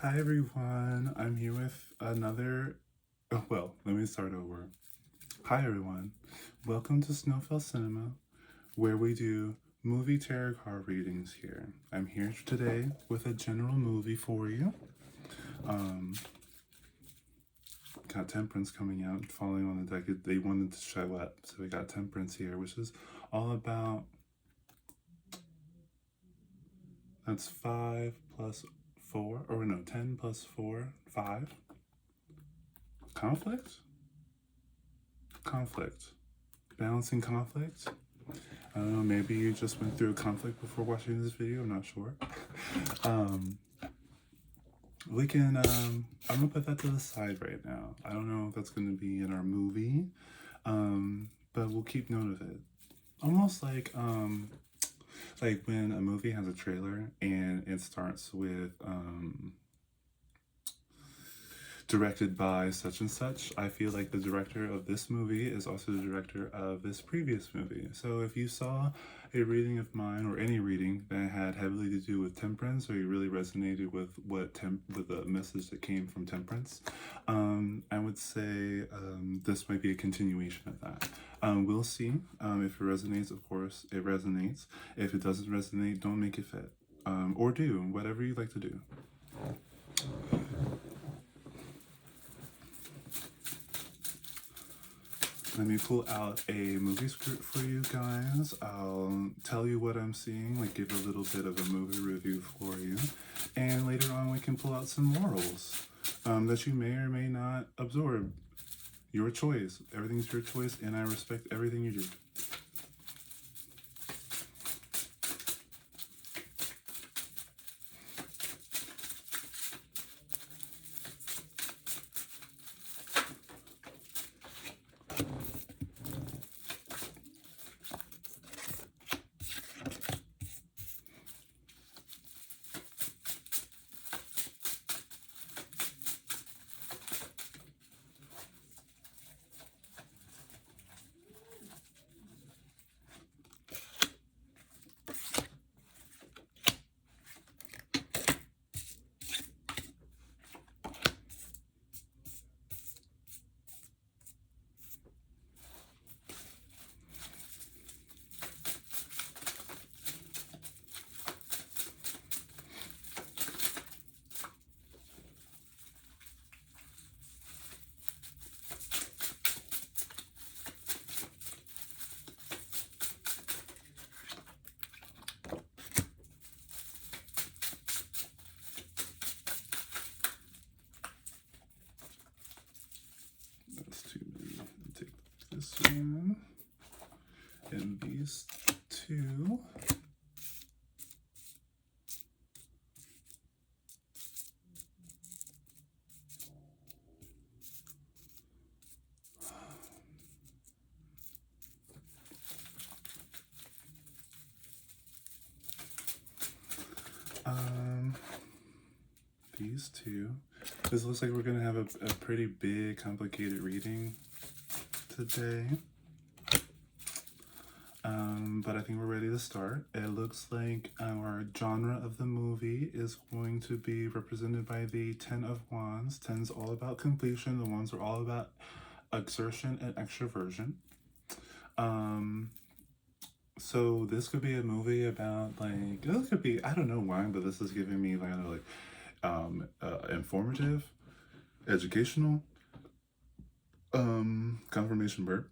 Hi everyone, I'm here with another. Oh, well, let me start over. Hi everyone, welcome to Snowfell Cinema, where we do movie tarot card readings here. I'm here today with a general movie for you. Got Temperance coming out, falling on the deck. They wanted to show up, so we got Temperance here, which is all about. That's 5 plus 4, or no, 10 plus 4, 5. Conflict? Conflict. Balancing conflict. I don't know, maybe you just went through a conflict before watching this video, I'm not sure. We can, I'm gonna put that to the side right now. I don't know if that's gonna be in our movie, but we'll keep note of it. Almost like when a movie has a trailer and it starts with, directed by such and such. I feel like the director of this movie is also the director of this previous movie. So if you saw a reading of mine or any reading that had heavily to do with temperance, or you really resonated with with the message that came from temperance, I would say this might be a continuation of that. We'll see. If it resonates, of course, it resonates. If it doesn't resonate, don't make it fit. Or do whatever you like to do. Let me pull out a movie script for you guys. I'll tell you what I'm seeing, like give a little bit of a movie review for you. And later on we can pull out some morals that you may or may not absorb. Your choice. Everything's your choice, and I respect everything you do. That's too many. Take this one and these two. These two. This looks like we're gonna have a pretty big, complicated reading today. But I think we're ready to start. It looks like our genre of the movie is going to be represented by the Ten of Wands. Ten's all about completion. The Wands are all about exertion and extroversion. So this could be a movie about like, this could be, I don't know why, but this is giving me like informative, educational, confirmation burp.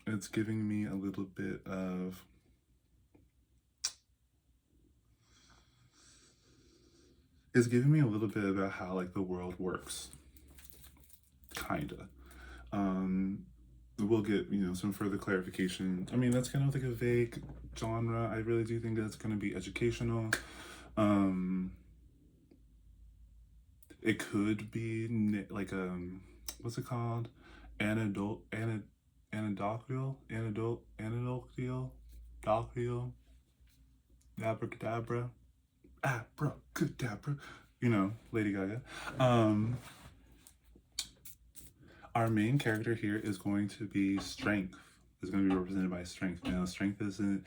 It's giving me a little bit of it's giving me a little bit about how like the world works, kinda. We'll get some further clarification. I mean, that's kind of like a vague genre. I really do think that's going to be educational. It could be like what's it called? Anecdotal, abracadabra, abracadabra. Lady Gaga. Our main character here is going to be Strength. Is going to be represented by Strength. Now, Strength is an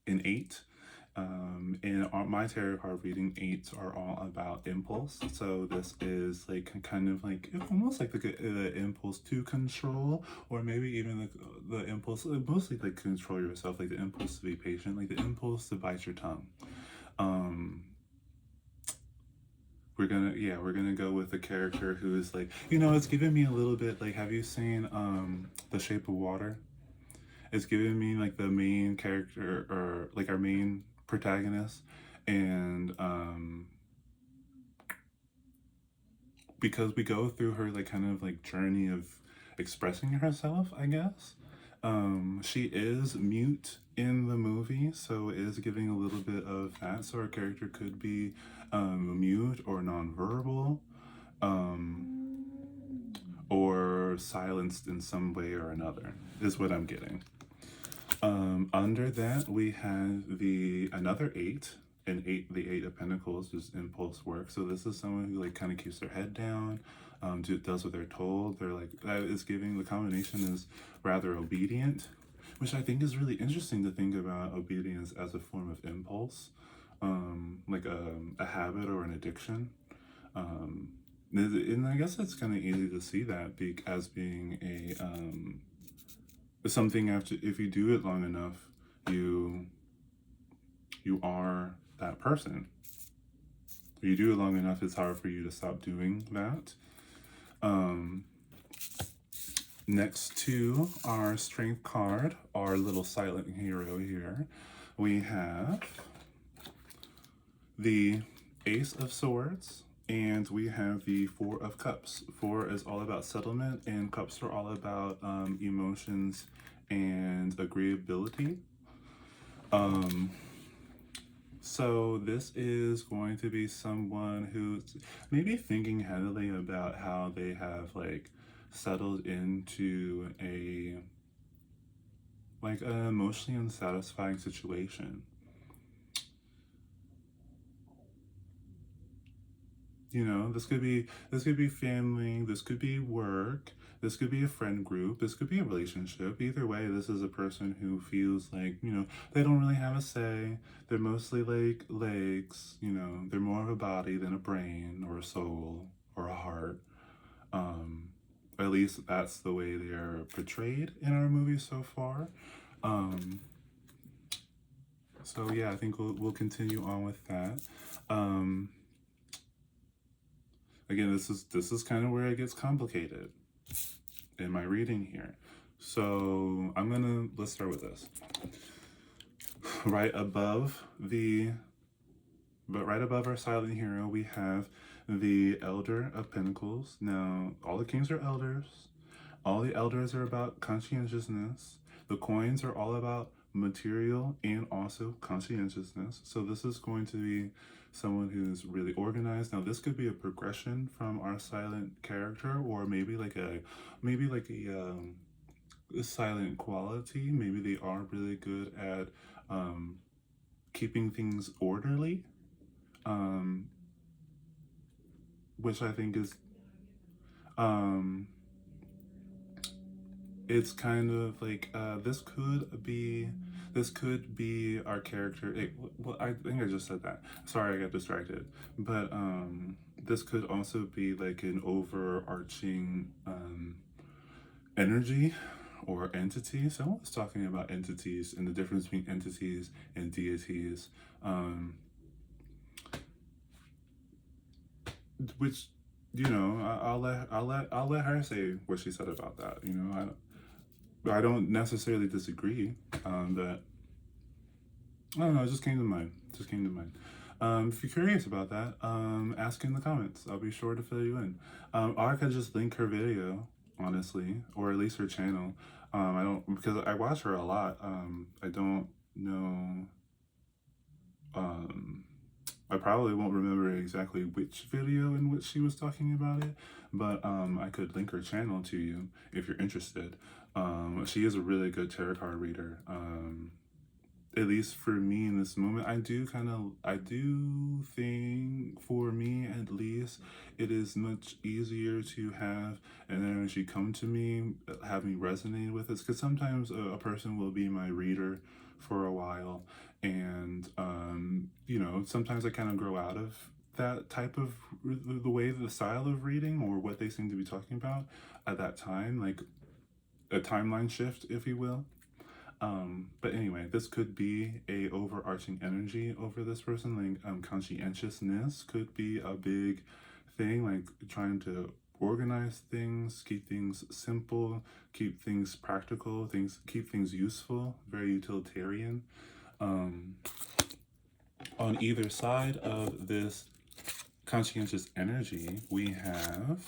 8. In my tarot card reading, eights are all about impulse. So this is like kind of like almost like the impulse to control, or maybe even the impulse, mostly like control yourself, like the impulse to be patient, like the impulse to bite your tongue. We're gonna go with a character who is like, it's giving me a little bit like, have you seen The Shape of Water? It's giving me like the main character, or like our main protagonist, and because we go through her like kind of like journey of expressing herself, I guess. She is mute in the movie, so it is giving a little bit of that. So our character could be mute or nonverbal, or silenced in some way or another, is what I'm getting. Under that, we have another eight, and the Eight of Pentacles is impulse work. So this is someone who like kind of keeps their head down, does what they're told. They're like, that is giving, the combination is rather obedient, which I think is really interesting to think about obedience as a form of impulse, like a habit or an addiction. And I guess it's kind of easy to see that as being something after, if you do it long enough, you are that person. If you do it long enough, it's hard for you to stop doing that. Next to our strength card, our little silent hero here, we have the Ace of Swords, and we have the Four of Cups. Four is all about settlement, and cups are all about emotions and agreeability. So this is going to be someone who's maybe thinking heavily about how they have like settled into an emotionally unsatisfying situation. This could be family, this could be work, this could be a friend group, this could be a relationship. Either way, this is a person who feels like, they don't really have a say. They're mostly like legs, they're more of a body than a brain or a soul or a heart. At least that's the way they are portrayed in our movie so far. So yeah, I think we'll continue on with that. Again, this is kind of where it gets complicated in my reading here. So let's start with this. Right above our silent hero, we have the Elder of Pentacles. Now, all the kings are elders. All the elders are about conscientiousness. The coins are all about material and also conscientiousness. So this is going to be someone who's really organized. Now this could be a progression from our silent character, or maybe like a silent quality. Maybe they are really good at keeping things orderly, which I think is it's kind of like this could be our character. I think I just said that. Sorry, I got distracted. But this could also be like an overarching energy or entity. So I was talking about entities and the difference between entities and deities, which I'll let her say what she said about that. I don't necessarily disagree. That I don't know. It just came to mind. If you're curious about that, ask in the comments. I'll be sure to fill you in. Or I could just link her video, honestly, or at least her channel. I don't, because I watch her a lot. I don't know. I probably won't remember exactly which video in which she was talking about it, but I could link her channel to you if you're interested. She is a really good tarot card reader. At least for me in this moment, I do think, for me at least, it is much easier to have an energy come to me, have me resonate with it, because sometimes a person will be my reader for a while, And you know, sometimes I kind of grow out of that type of the way, the style of reading, or what they seem to be talking about at that time, like a timeline shift, if you will. But anyway, this could be a overarching energy over this person, like conscientiousness could be a big thing, like trying to organize things, keep things simple, keep things practical, keep things useful, very utilitarian. Um, on either side of this conscientious energy, we have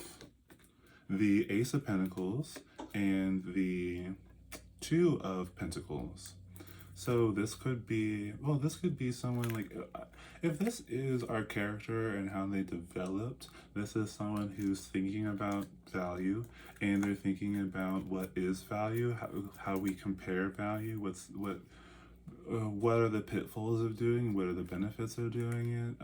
the Ace of Pentacles and the Two of Pentacles. So this could be, well, this could be someone like, if this is our character and how they developed, this is someone who's thinking about value, and they're thinking about what is value, how we compare value, what are the pitfalls of doing, what are the benefits of doing it.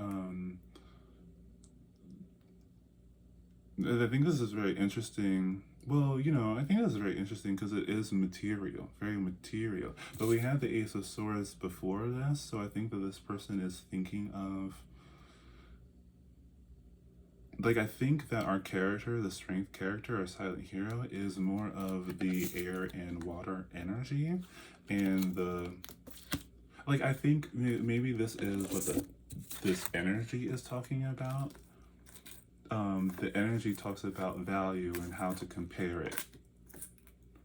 I think this is very interesting. Well, you know, I think this is very interesting because it is material, very material. But we had the Ace of Swords before this, so I think that this person is thinking of, like, I think that our character, the strength character, our silent hero, is more of the air and water energy. And like, I think maybe this is what this energy is talking about. The energy talks about value and how to compare it,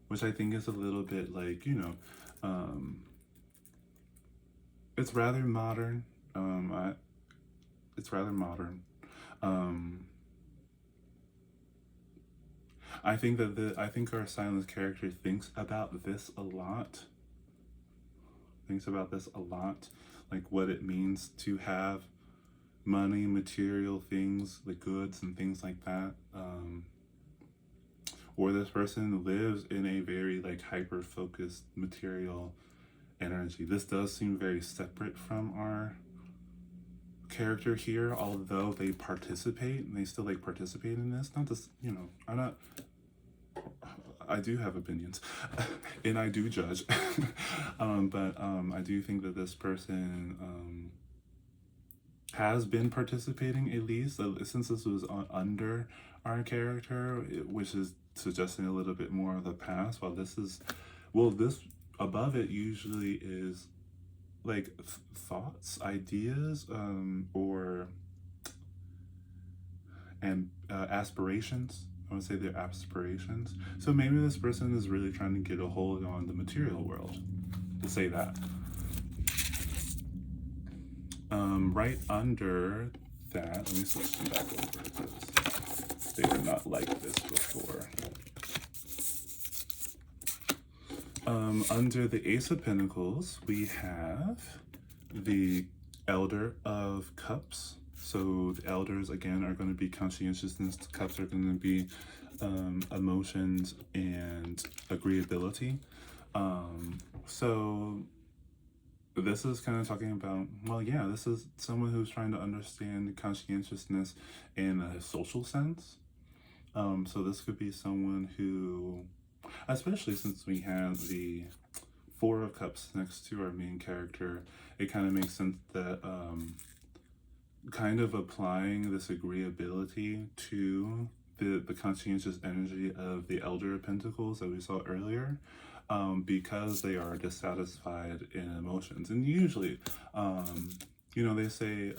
which I think is a little bit like, you know, it's rather modern. It's rather modern. I think that I think our silent character thinks about this a lot. Thinks about this a lot, like what it means to have money, material things, like goods and things like that. Or this person lives in a very like hyper focused material energy. This does seem very separate from our character here, although they participate and they still like participate in this. Not just, you know, I do have opinions and I do judge. But I do think that this person has been participating, at least since this was under our character, which is suggesting a little bit more of the past, while this is, well, this above it usually is like thoughts, ideas, or aspirations. I would say they're aspirations. So maybe this person is really trying to get a hold on the material world, to say that. Right under that, let me switch them back over because they were not like this before. Under the Ace of Pentacles, we have the Elder of Cups. So the elders, again, are going to be conscientiousness. The cups are going to be emotions and agreeability. So this is kind of talking about, well, yeah, this is someone who's trying to understand conscientiousness in a social sense. So this could be someone who, especially since we have the Four of Cups next to our main character, it kind of makes sense that kind of applying this agreeability to the conscientious energy of the Elder of Pentacles that we saw earlier, because they are dissatisfied in emotions. And usually, you know, they say,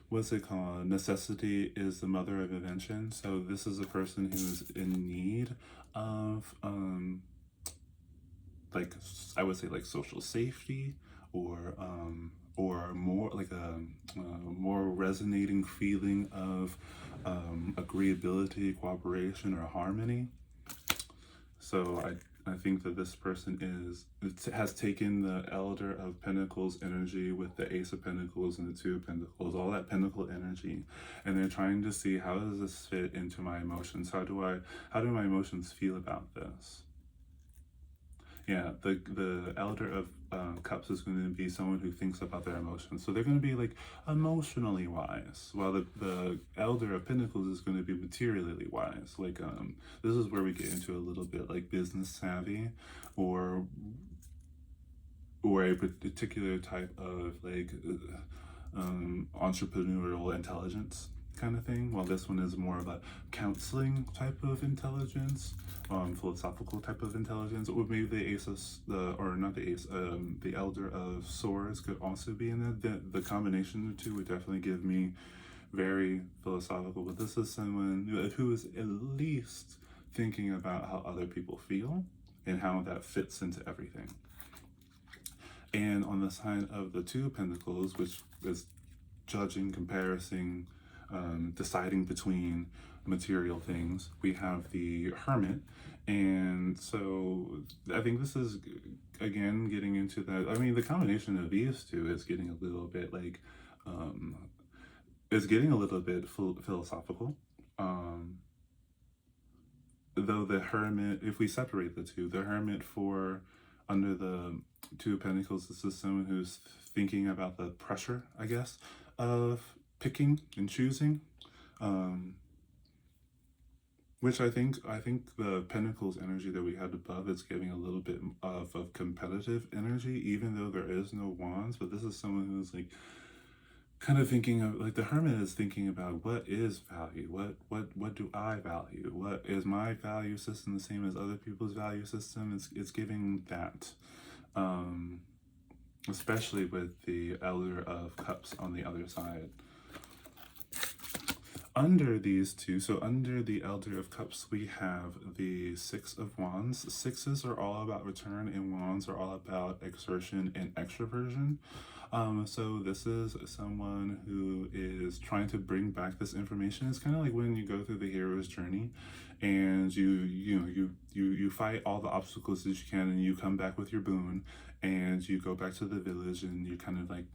what's it called? Necessity is the mother of invention. So this is a person who's in need of, like, I would say like social safety, or more like a more resonating feeling of agreeability, cooperation, or harmony. So I think that this person has taken the Elder of Pentacles energy with the Ace of Pentacles and the Two of Pentacles, all that Pentacle energy, and they're trying to see, how does this fit into my emotions? How do my emotions feel about this? Yeah, the Elder of Cups is going to be someone who thinks about their emotions. So they're going to be like emotionally wise, while the Elder of Pentacles is going to be materially wise. Like, this is where we get into a little bit like business savvy, or or a particular type of like entrepreneurial intelligence kind of thing, while this one is more of a counseling type of intelligence, philosophical type of intelligence. Or maybe the ace of or not the ace, the elder of swords could also be in that. The combination of the two would definitely give me very philosophical, but this is someone who is at least thinking about how other people feel and how that fits into everything. And on the side of the Two of Pentacles, which is judging, comparing, deciding between material things, we have the Hermit. And so I think this is, again, getting into that. I mean, the combination of these two is getting a little bit like, is getting a little bit philosophical. Though the Hermit, if we separate the two, the Hermit for under the Two of Pentacles, this is someone who's thinking about the pressure, I guess, of picking and choosing. Which I think the Pentacles energy that we had above is giving a little bit of competitive energy, even though there is no wands. But this is someone who's like kind of thinking of, like, the Hermit is thinking about what is value, what do I value, what is my value system the same as other people's value system. It's giving that, especially with the Elder of Cups on the other side. Under these two, so under the Elder of Cups, we have the Six of Wands. Sixes are all about return, and wands are all about exertion and extroversion. So this is someone who is trying to bring back this information. It's kind of like when you go through the hero's journey, and you fight all the obstacles that you can, and you come back with your boon, and you go back to the village, and you kind of like,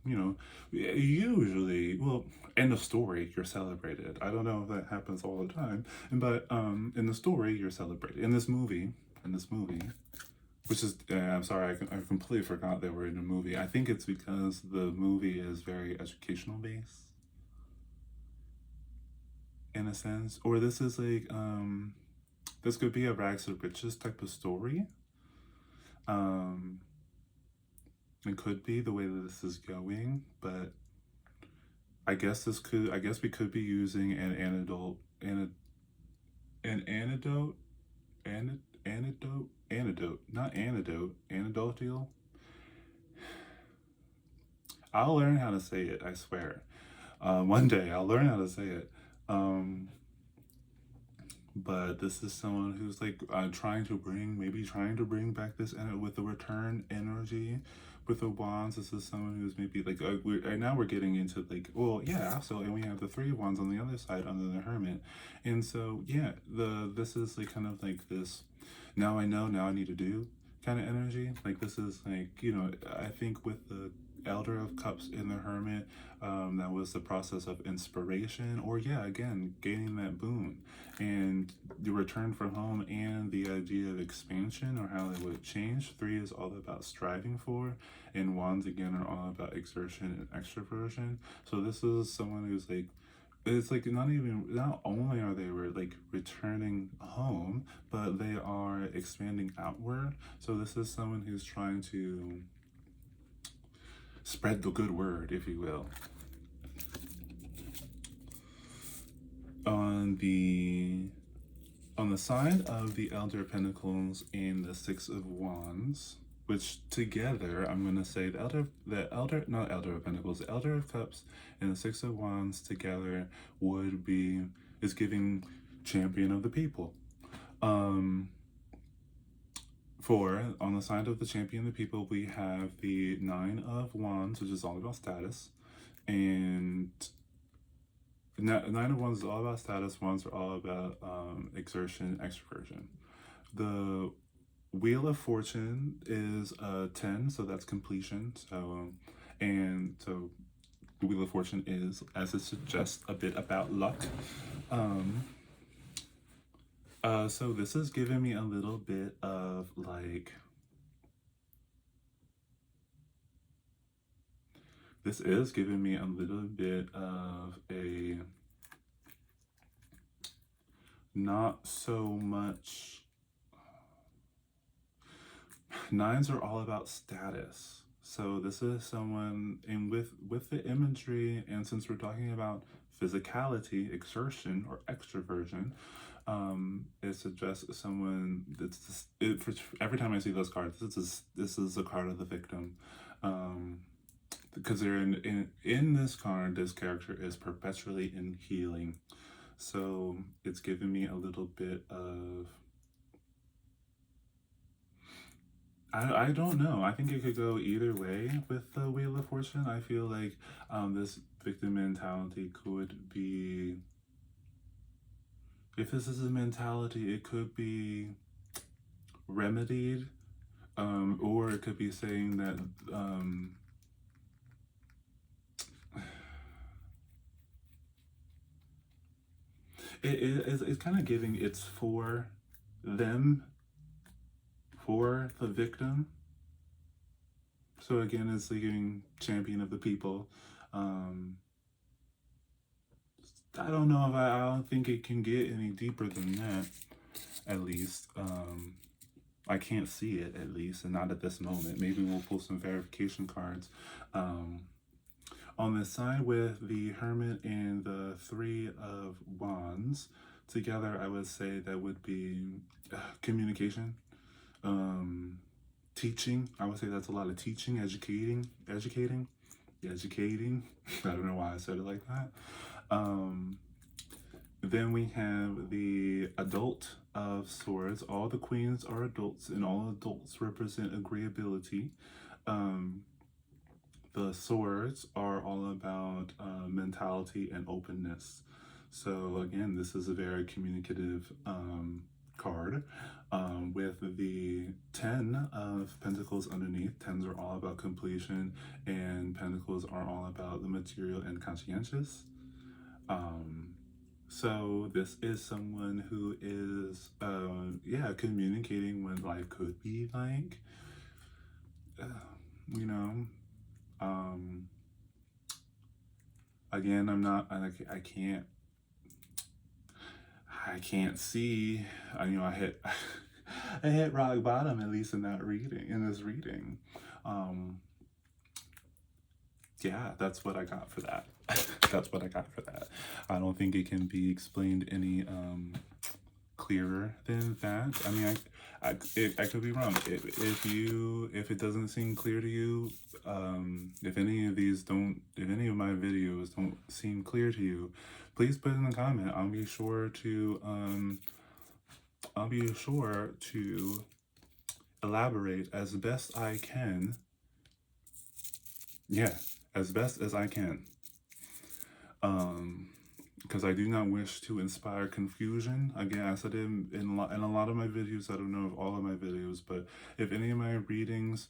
usually, well, in the story, you're celebrated. I don't know if that happens all the time, but in the story, you're celebrated. In this movie, which is, I'm sorry, I completely forgot that we're in a movie. I think it's because the movie is very educational based, in a sense. Or this is like, this could be a rags to riches type of story. It could be the way that this is going, but I guess we could be using an antidote, not antidote. I'll learn how to say it, I swear. One day I'll learn how to say it. But this is someone who's like trying to bring back this with the return energy. With the wands, this is someone who's maybe like, right now we're getting into like, well, yeah, so, and we have the Three of Wands on the other side under the Hermit. And so, yeah, this is like kind of like this, now I know, now I need to do kind of energy. Like, this is like, I think with the Elder of Cups in the Hermit, that was the process of inspiration, or yeah, again, gaining that boon and the return from home, and the idea of expansion or how it would change. Three is all about striving for, and wands again are all about exertion and extroversion. So this is someone who's like, it's like not only are they like returning home, but they are expanding outward. So this is someone who's trying to spread the good word, if you will. On the side of the Elder of Pentacles and the Six of Wands, which together, I'm going to say the Elder of Cups and the Six of Wands together is giving champion of the people. On the side of the champion of the people, we have the Nine of Wands, which is all about status, and Nine of Wands is all about status. Wands are all about exertion, extroversion. The Wheel of Fortune is 10, so that's completion. So the Wheel of Fortune is, as it suggests, a bit about luck. So this is giving me a little bit of like, this is giving me a little bit of a not so much. Nines are all about status. So this is someone, and with the imagery, and since we're talking about physicality, exertion, or extroversion, it suggests someone that's every time I see those cards, this is a card of the victim. Because they're in this card, this character is perpetually in healing. So it's giving me a little bit of, I don't know. I think it could go either way with the Wheel of Fortune. I feel like this victim mentality could be, if this is a mentality, it could be remedied, or it could be saying that it's kind of giving it's for them, for the victim. So again, it's giving champion of the people. I don't know if I don't think it can get any deeper than that, at least. I can't see it, at least, and not at this moment. Maybe we'll pull some verification cards. On the side with the Hermit and the Three of Wands, together I would say that would be communication, teaching. I would say that's a lot of teaching, educating. I don't know why I said it like that. Then we have the Adult of Swords. All the queens are adults, and all adults represent agreeability. The swords are all about mentality and openness. So again, this is a very communicative card, with the 10 of Pentacles underneath. Tens are all about completion, and Pentacles are all about the material and conscientious. So this is someone who is, communicating when life could be like, you know, again, I can't see, I hit, I hit rock bottom, at least in this reading. Yeah, that's what I got for that. That's what I got for that. I don't think it can be explained any clearer than that. I mean, I could be wrong. If it doesn't seem clear to you, if any of my videos don't seem clear to you, please put in a comment. I'll be sure to elaborate as best I can. Yeah, as best as I can. Because I do not wish to inspire confusion. Again, I said it in a lot of my videos. I don't know if all of my videos, but if any of my readings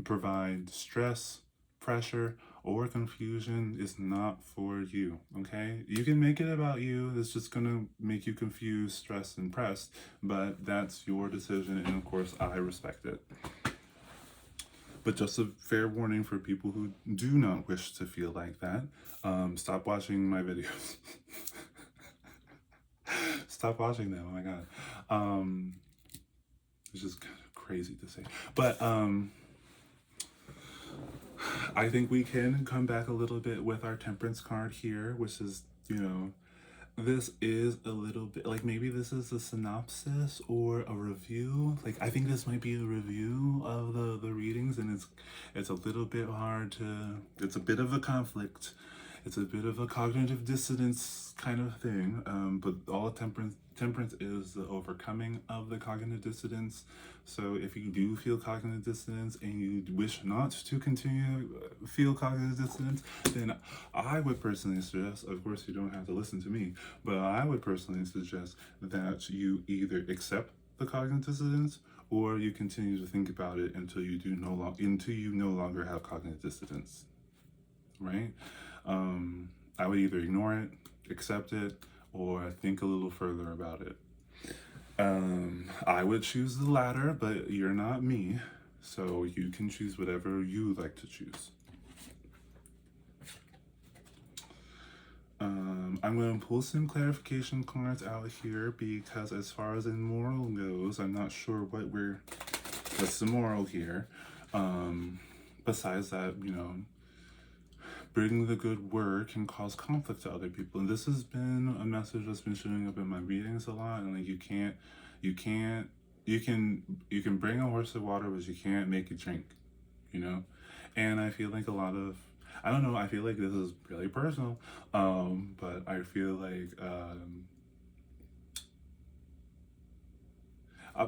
provide stress, pressure, or confusion, it's not for you, okay? You can make it about you. It's just gonna make you confused, stressed, and pressed, but that's your decision, and of course, I respect it. But just a fair warning for people who do not wish to feel like that. Stop watching my videos. Stop watching them, oh my god. It's just kind of crazy to say. But I think we can come back a little bit with our Temperance card here, which is, this is a little bit like, maybe this is a synopsis or a review. Like, I think this might be a review of the readings, and it's a little bit hard to, it's a bit of a conflict. It's a bit of a cognitive dissonance kind of thing, but all temperance is the overcoming of the cognitive dissonance. So if you do feel cognitive dissonance and you wish not to continue to feel cognitive dissonance, then I would personally suggest, of course you don't have to listen to me, but I would personally suggest that you either accept the cognitive dissonance, or you continue to think about it until you no longer have cognitive dissonance, right? I would either ignore it, accept it, or think a little further about it. I would choose the latter, but you're not me, so you can choose whatever you like to choose. I'm going to pull some clarification cards out here, because as far as the moral goes, I'm not sure what's the moral here. Besides that, bringing the good word can cause conflict to other people. And this has been a message that's been showing up in my readings a lot. And like, you can bring a horse to water, but you can't make it drink, you know? And I feel like I don't know, I feel like this is really personal, but I feel like,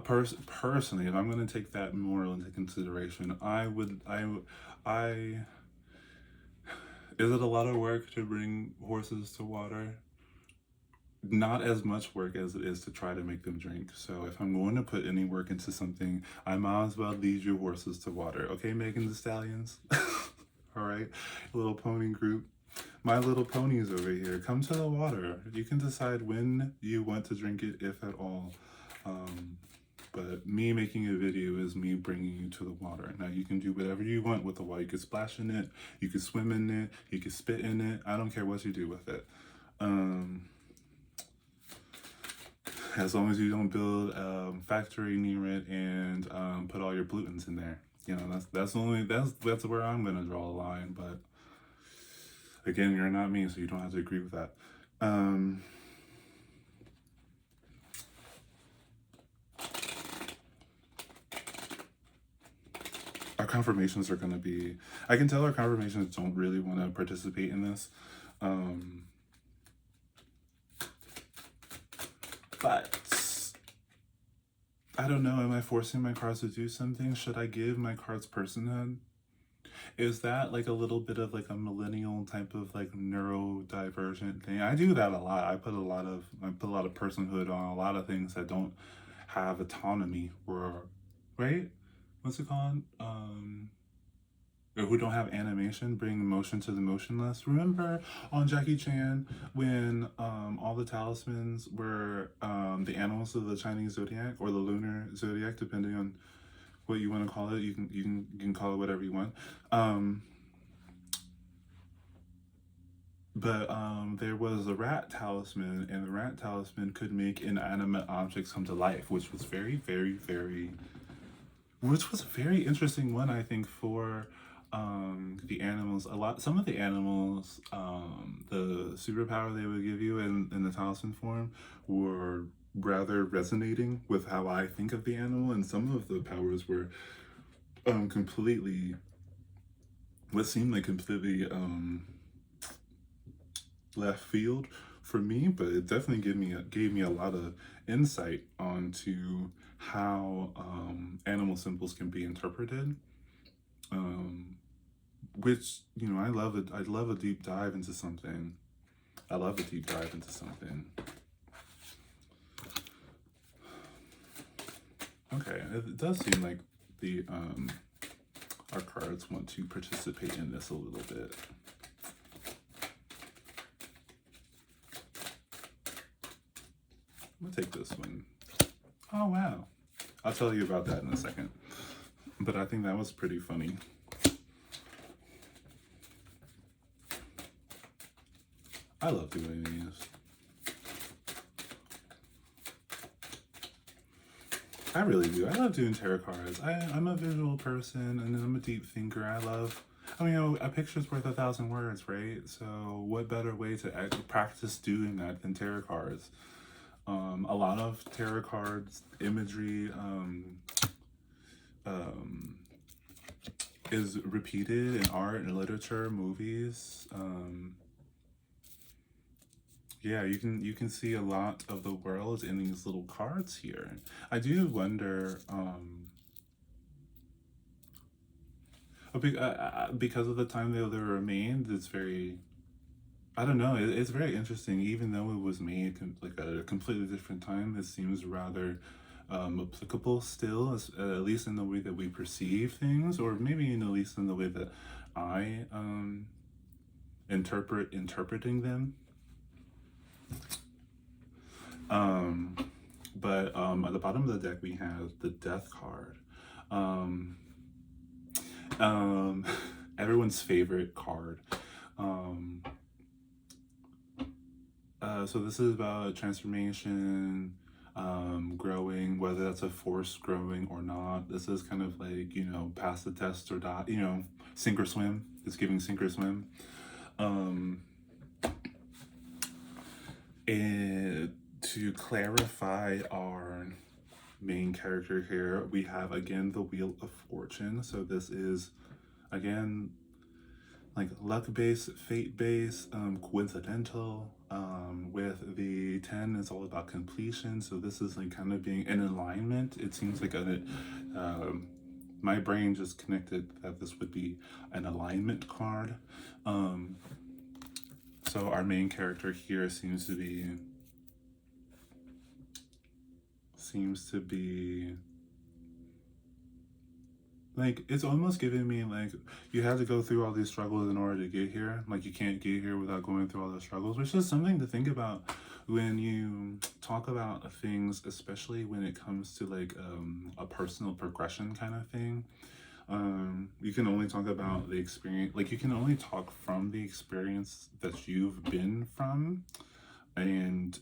personally, if I'm going to take that moral into consideration, I is it a lot of work to bring horses to water? Not as much work as it is to try to make them drink. So if I'm going to put any work into something, I might as well lead your horses to water. Okay, Megan Thee Stallions? All right, little pony group. My little ponies over here, come to the water. You can decide when you want to drink it, if at all. But me making a video is me bringing you to the water. Now you can do whatever you want with the water. You can splash in it, you can swim in it, you can spit in it. I don't care what you do with it. As long as you don't build a factory near it and put all your pollutants in there. That's where I'm gonna draw a line. But again, you're not me, so you don't have to agree with that. Our confirmations are going to be, I can tell our confirmations don't really want to participate in this. But I don't know, am I forcing my cards to do something? Should I give my cards personhood? Is that like a little bit of like a millennial type of like neurodivergent thing? I do that a lot. I put a lot of personhood on a lot of things that don't have autonomy, or right? What's it called? Or who don't have animation, bring motion to the motionless. Remember on Jackie Chan when all the talismans were the animals of the Chinese zodiac or the lunar zodiac, depending on what you want to call it. You can call it whatever you want. But there was a rat talisman, and the rat talisman could make inanimate objects come to life, which was a very interesting one, I think, for the animals. Some of the animals, the superpower they would give you in the talisman form were rather resonating with how I think of the animal, and some of the powers were completely left field for me, but it definitely gave me a lot of insight onto how animal symbols can be interpreted. Which, I love it. I love a deep dive into something. Okay, it does seem like the our cards want to participate in this a little bit. We'll take this one. Oh, wow. I'll tell you about that in a second. But I think that was pretty funny. I love doing these. I really do. I love doing tarot cards. I'm a visual person, and I'm a deep thinker. A picture's worth 1,000 words, right? So what better way to practice doing that than tarot cards? A lot of tarot cards imagery is repeated in art and literature, movies. Yeah, you can see a lot of the world in these little cards here. I do wonder, because of the time they were made, it's very, I don't know, it's very interesting. Even though it was made like at a completely different time, it seems rather applicable still, at least in the way that we perceive things, or maybe at least in the way that I interpreting them. But at the bottom of the deck we have the Death card. Everyone's favorite card. So this is about transformation, growing, whether that's a force growing or not. This is kind of like, you know, pass the test or die, you know, sink or swim. It's giving sink or swim. And to clarify our main character here, we have again the Wheel of Fortune. So this is again like luck based, fate based, coincidental. With the 10, it's all about completion. So this is like kind of being in alignment. It seems like my brain just connected that this would be an alignment card. So our main character here seems to be like, it's almost giving me like you have to go through all these struggles in order to get here. Like you can't get here without going through all the struggles, which is something to think about when you talk about things, especially when it comes to like a personal progression kind of thing. You can only talk about the experience, like you can only talk from the experience that you've been from. And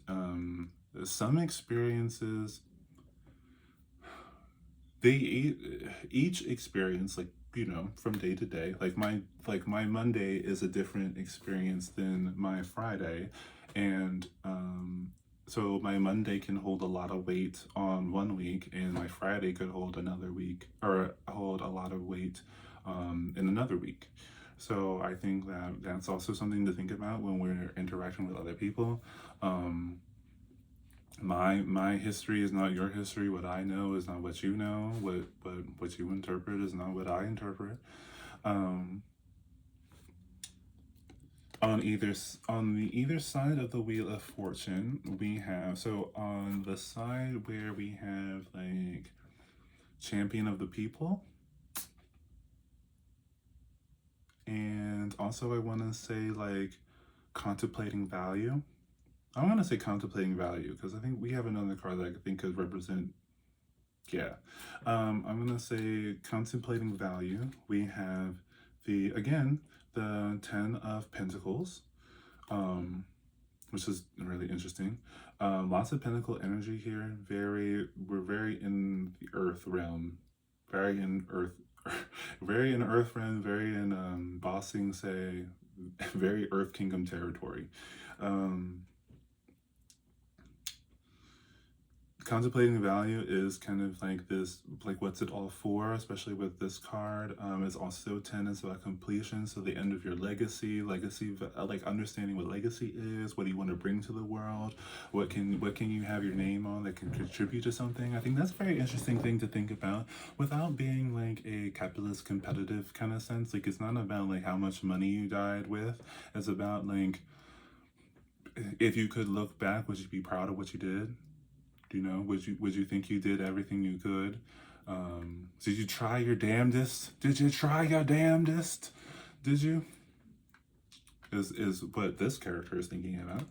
some experiences, they each experience, like, you know, from day to day, like my Monday is a different experience than my Friday. And so my Monday can hold a lot of weight on one week, and my Friday could hold another week, or hold a lot of weight in another week. So I think that that's also something to think about when we're interacting with other people. My history is not your history. What I know is not what you know. What you interpret is not what I interpret. Um, on the either side of the Wheel of Fortune, we have, so on the side where we have like Champion of the People, and also I want to say like Contemplating Value. I want to say Contemplating Value because I think we have another card that I think could represent. Yeah, I'm gonna say Contemplating Value. We have the 10 of Pentacles, which is really interesting. Lots of Pentacle energy here. We're very in the Earth realm, very in Earth, very in Earth realm, very in bossing, say, very Earth Kingdom territory. Contemplating Value is kind of like this, like what's it all for, especially with this card. It's also 10 is about completion, so the end of your legacy, like understanding what legacy is, what do you want to bring to the world, what can you have your name on that can contribute to something. I think that's a very interesting thing to think about without being like a capitalist competitive kind of sense. Like it's not about like how much money you died with, it's about like if you could look back, would you be proud of what you did? You know, would you think you did everything you could? Did you try your damnedest? Did you try your damnedest? Did you? Is what this character is thinking about.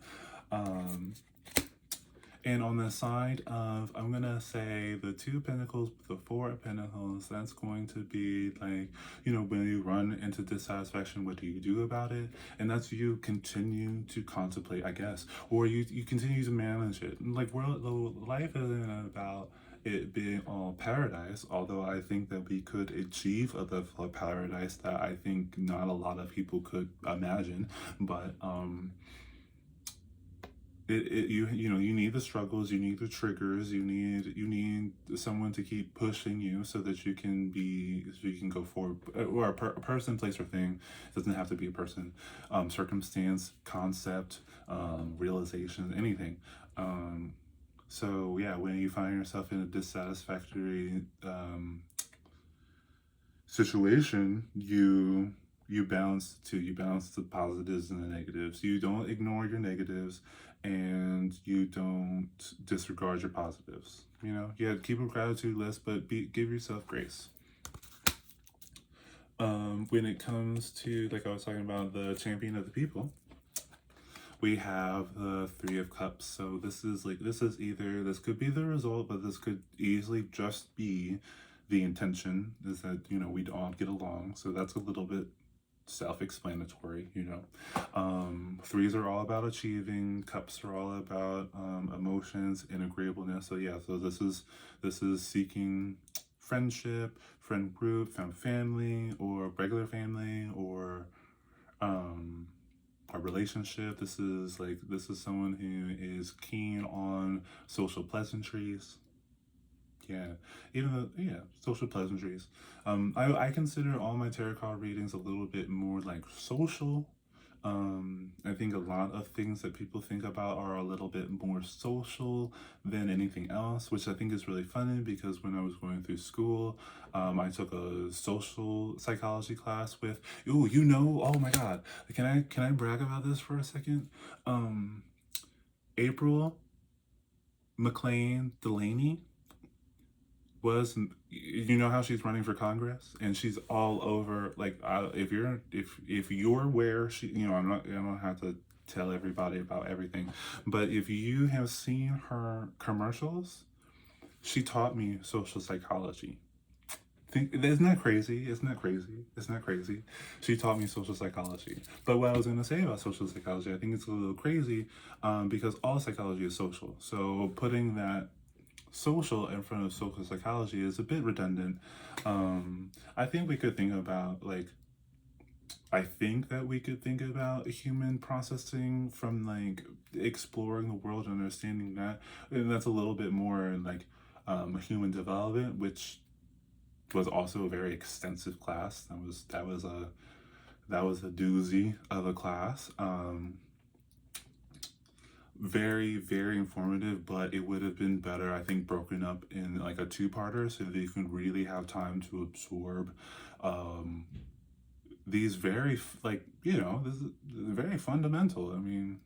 And on the side of, I'm gonna say the 2 Pentacles, the 4 of Pentacles, that's going to be like, you know, when you run into dissatisfaction, what do you do about it? And that's you continue to contemplate, I guess, or you continue to manage it. Like, life isn't about it being all paradise, although I think that we could achieve a level of paradise that I think not a lot of people could imagine. But you know, you need the struggles, you need the triggers, you need someone to keep pushing you so that you can go forward, or a person, place, or thing. It doesn't have to be a person, circumstance, concept, realization, anything. So yeah, when you find yourself in a dissatisfactory situation, you balance the positives and the negatives. You don't ignore your negatives, and you don't disregard your positives. You know, yeah, keep a gratitude list, but give yourself grace. When it comes to, like I was talking about, the Champion of the People, we have the 3 of Cups. So this could be the result, but this could easily just be the intention, is that, you know, we'd all get along. So that's a little bit self-explanatory, you know. Threes are all about achieving, cups are all about emotions and agreeableness. So yeah, so this is seeking friendship, friend group, found family, or regular family, or um a relationship. This is someone who is keen on social pleasantries. Yeah, even though, yeah, social pleasantries. I consider all my tarot card readings a little bit more like social. I think a lot of things that people think about are a little bit more social than anything else, which I think is really funny because when I was going through school, I took a social psychology class with, ooh, oh my God, can I brag about this for a second? Um, April McLean Delaney was, you know how she's running for Congress and she's all over, like, if you're where she, I don't have to tell everybody about everything, but if you have seen her commercials, she taught me social psychology. Isn't that crazy? Isn't that crazy? Isn't that crazy? She taught me social psychology. But what I was going to say about social psychology, I think it's a little crazy, because all psychology is social. So putting that social in front of social psychology is a bit redundant. I think we could think about, like, I think that we could think about human processing from, like, exploring the world and understanding that, and that's a little bit more like human development, which was also a very extensive class. That was a doozy of a class. Very, very informative, but it would have been better, I think, broken up in like a two-parter so that you can really have time to absorb um, these very, this is very fundamental. I mean,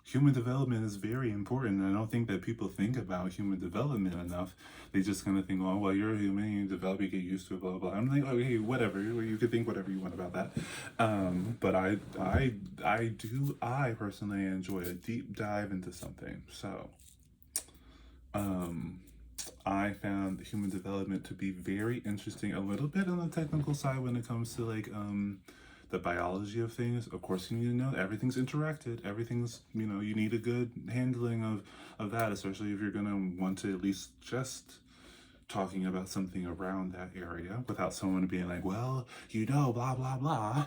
human development is very important. And I don't think that people think about human development enough. They just kind of think, oh, well, you're a human, you develop, you get used to it, blah, blah, blah. I'm like, okay, whatever. You could think whatever you want about that. But I personally enjoy a deep dive into something. So, um, I found human development to be very interesting, a little bit on the technical side when it comes to like the biology of things. Of course, you need to know that everything's interacted. Everything's, you need a good handling of that, especially if you're gonna want to at least just talking about something around that area without someone being like, well, blah blah blah,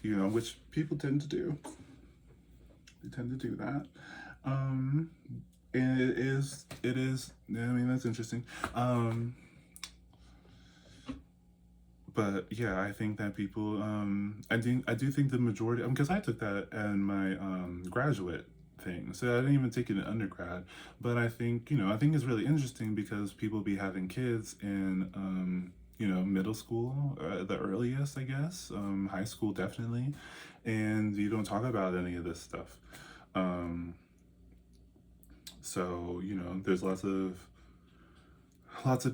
which people tend to do. They tend to do that. Um, and it is. Yeah, I mean, that's interesting. But yeah, I think that people, I do think the majority, because I took that in my graduate thing, so I didn't even take it in undergrad. But I think it's really interesting because people be having kids in, middle school, the earliest, I guess, high school definitely, and you don't talk about any of this stuff. Um, so there's lots of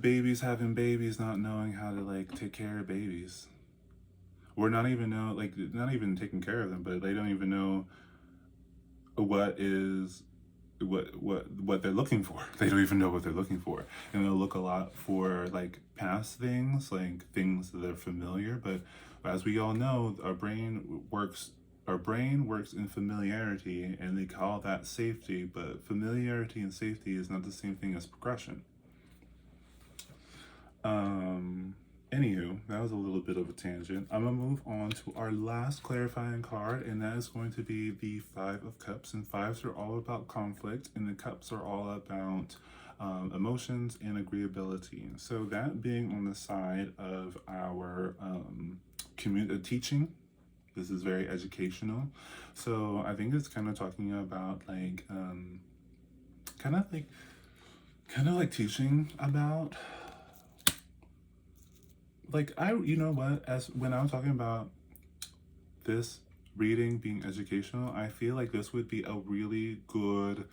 babies having babies not knowing how to like take care of babies, or not even taking care of them, but they don't even know what is what they're looking for. They don't even know what they're looking for, and they'll look a lot for like past things, like things that are familiar. But as we all know, our brain works in familiarity, and they call that safety. But familiarity and safety is not the same thing as progression. Um, Anywho, that was a little bit of a tangent. I'm gonna move on to our last clarifying card, and that is going to be the Five of Cups. And fives are all about conflict, and the cups are all about emotions and agreeability. So that being on the side of our teaching, this is very educational. So I think it's kind of talking about like kind of like teaching about, like, as when I was talking about this reading being educational, I feel like this would be a really good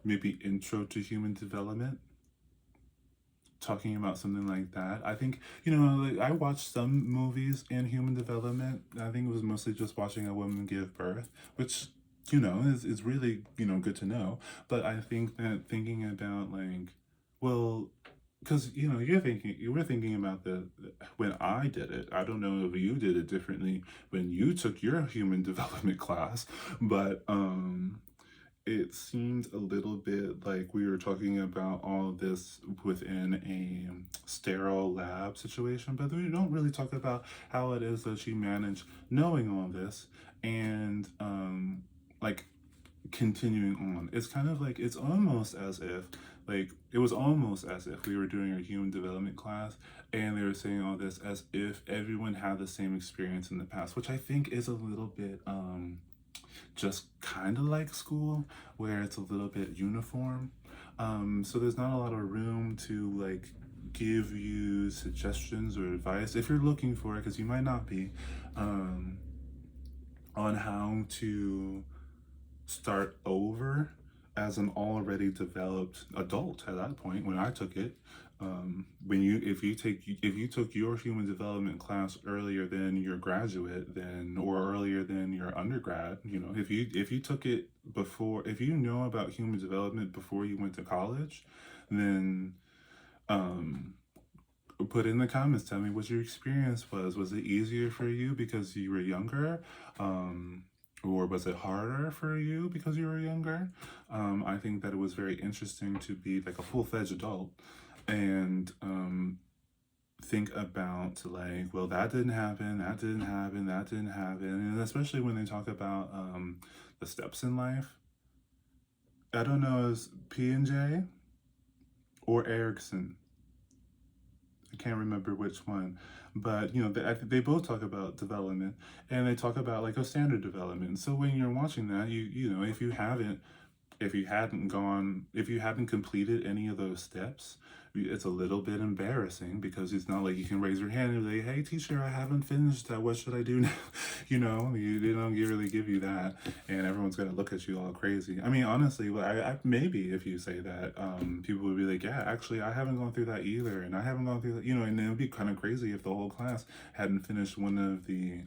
maybe intro to human development, talking about something like that. I think, like, I watched some movies in human development. I think it was mostly just watching a woman give birth, which is really good to know. But I think that thinking about, like, well, because you were thinking about the when I did it. I don't know if you did it differently when you took your human development class, but it seemed a little bit like we were talking about all of this within a sterile lab situation, but we don't really talk about how it is that she managed knowing all this and like continuing on. It's kind of like it's almost as if like it was almost as if we were doing a human development class and they were saying all this as if everyone had the same experience in the past, which I think is a little bit just kind of like school where it's a little bit uniform. So there's not a lot of room to like give you suggestions or advice if you're looking for it, because you might not be, on how to start over as an already developed adult at that point when I took it. When you if you took your human development class earlier than your graduate, then or earlier than your undergrad, if you took it before, if you know about human development before you went to college, then um put in the comments, tell me what your experience was. Was it easier for you because you were younger? Or was it harder for you because you were younger? I think that it was very interesting to be like a full-fledged adult and think about like, well, that didn't happen, that didn't happen, that didn't happen. And especially when they talk about the steps in life. I don't know, is P&J or Erickson? I can't remember which one, but they both talk about development, and they talk about like a standard development. So when you're watching that, if you hadn't completed any of those steps, it's a little bit embarrassing because it's not like you can raise your hand and be like, hey teacher, I haven't finished that, what should I do now? They don't really give you that, and everyone's gonna look at you all crazy. I mean, honestly, I maybe if you say that, people would be like, yeah, actually I haven't gone through that either, and I haven't gone through that, and it would be kind of crazy if the whole class hadn't finished one of the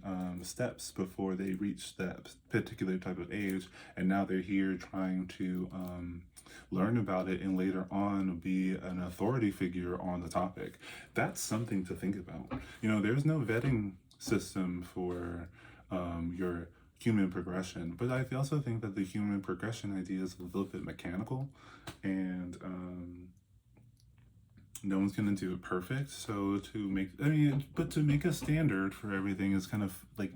steps before they reached that particular type of age, and now they're here trying to learn about it and later on be an authority figure on the topic. That's something to think about. There's no vetting system for your human progression, but I also think that the human progression idea is a little bit mechanical, and no one's gonna do it perfect. So to make a standard for everything is kind of like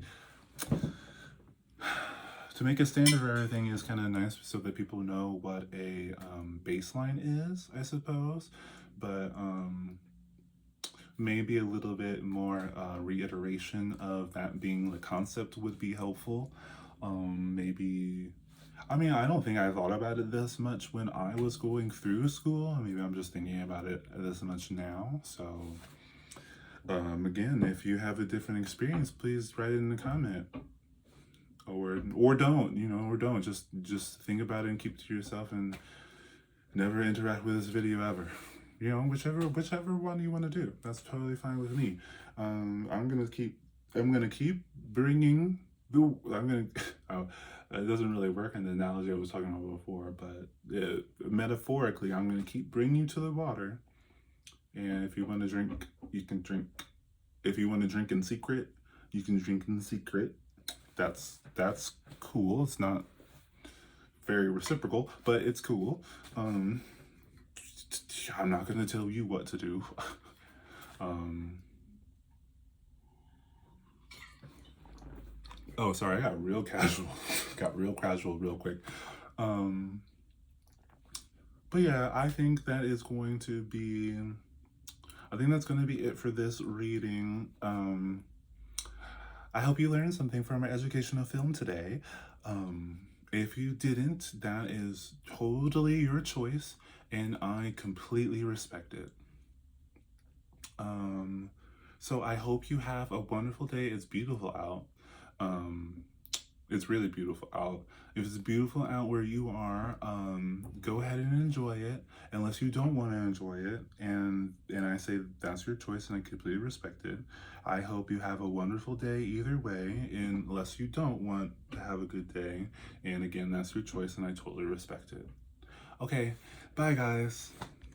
to make a standard for everything is kind of nice so that people know what a baseline is, I suppose. But maybe a little bit more reiteration of that being the concept would be helpful. Maybe, I mean, I don't think I thought about it this much when I was going through school. Maybe I'm just thinking about it this much now. So, again, if you have a different experience, please write it in the comment. Or don't, or don't. Just think about it and keep it to yourself and never interact with this video ever. Whichever one you want to do, that's totally fine with me. I'm gonna keep bringing the. Oh, it doesn't really work in the analogy I was talking about before, but metaphorically, I'm gonna keep bringing you to the water. And if you want to drink, you can drink. If you want to drink in secret, you can drink in secret. That's cool. It's not very reciprocal, but it's cool. I'm not gonna tell you what to do. Oh, sorry, I got real casual. Got real casual real quick. But yeah, I think that's going to be it for this reading. I hope you learned something from our educational film today. If you didn't, that is totally your choice, and I completely respect it. So I hope you have a wonderful day. It's beautiful out. It's really beautiful out. If it's beautiful out where you are, go ahead and enjoy it, unless you don't want to enjoy it. And I say that's your choice, and I completely respect it. I hope you have a wonderful day either way, unless you don't want to have a good day. And again, that's your choice, and I totally respect it. Okay, bye guys.